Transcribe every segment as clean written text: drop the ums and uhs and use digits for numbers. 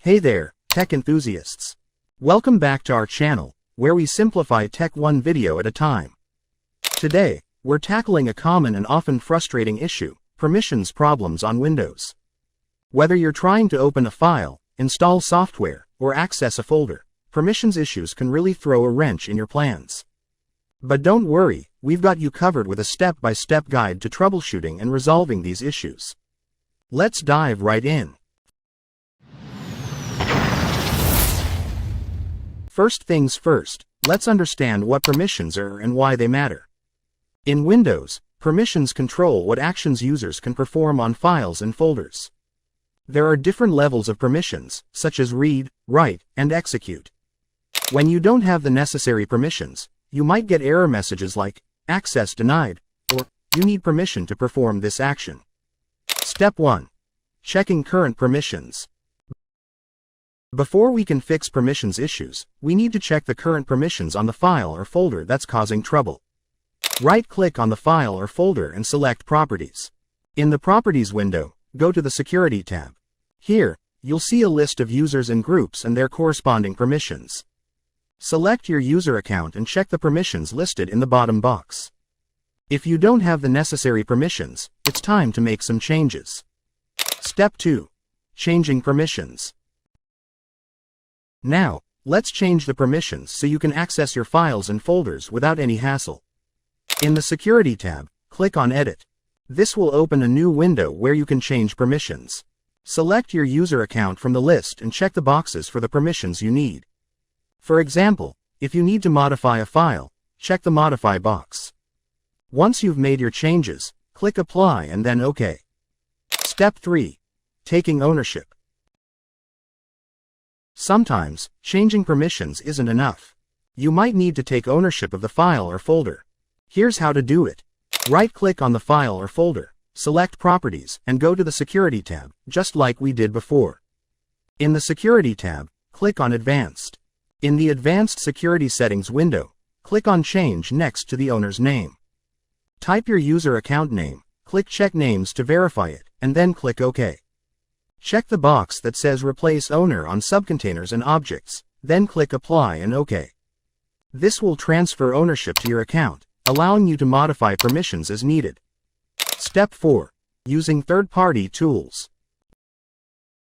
Hey there, tech enthusiasts. Welcome back to our channel, where we simplify tech one video at a time. Today, we're tackling a common and often frustrating issue, permissions problems on Windows. Whether you're trying to open a file, install software, or access a folder, permissions issues can really throw a wrench in your plans. But don't worry, we've got you covered with a step-by-step guide to troubleshooting and resolving these issues. Let's dive right in. First things first, let's understand what permissions are and why they matter. In Windows, permissions control what actions users can perform on files and folders. There are different levels of permissions, such as read, write, and execute. When you don't have the necessary permissions, you might get error messages like, access denied, or, you need permission to perform this action. Step 1. Checking current permissions. Before we can fix permissions issues, we need to check the current permissions on the file or folder that's causing trouble. Right-click on the file or folder and select Properties. In the Properties window, go to the Security tab. Here, you'll see a list of users and groups and their corresponding permissions. Select your user account and check the permissions listed in the bottom box. If you don't have the necessary permissions, it's time to make some changes. Step 2. Changing permissions. Now, let's change the permissions so you can access your files and folders without any hassle. In the Security tab, click on Edit. This will open a new window where you can change permissions. Select your user account from the list and check the boxes for the permissions you need. For example, if you need to modify a file, check the Modify box. Once you've made your changes, click Apply and then OK. Step 3. Taking ownership. Sometimes, changing permissions isn't enough. You might need to take ownership of the file or folder. Here's how to do it. Right-click on the file or folder, select Properties, and go to the Security tab, just like we did before. In the Security tab, click on Advanced. In the Advanced Security Settings window, click on Change next to the owner's name. Type your user account name, click Check Names to verify it, and then click OK. Check the box that says Replace Owner on Subcontainers and Objects, then click Apply and OK. This will transfer ownership to your account, allowing you to modify permissions as needed. Step 4. Using third-party tools.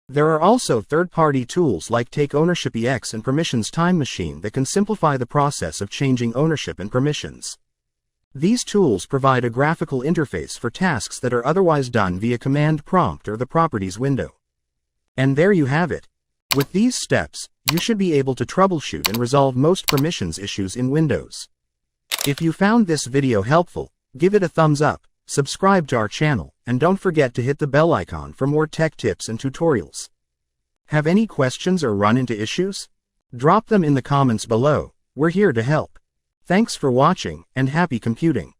There are also third-party tools like Take Ownership EX and Permissions Time Machine that can simplify the process of changing ownership and permissions. These tools provide a graphical interface for tasks that are otherwise done via command prompt or the Properties window. And there you have it. With these steps, you should be able to troubleshoot and resolve most permissions issues in Windows. If you found this video helpful, give it a thumbs up, subscribe to our channel, and don't forget to hit the bell icon for more tech tips and tutorials. Have any questions or run into issues? Drop them in the comments below. We're here to help. Thanks for watching, and happy computing.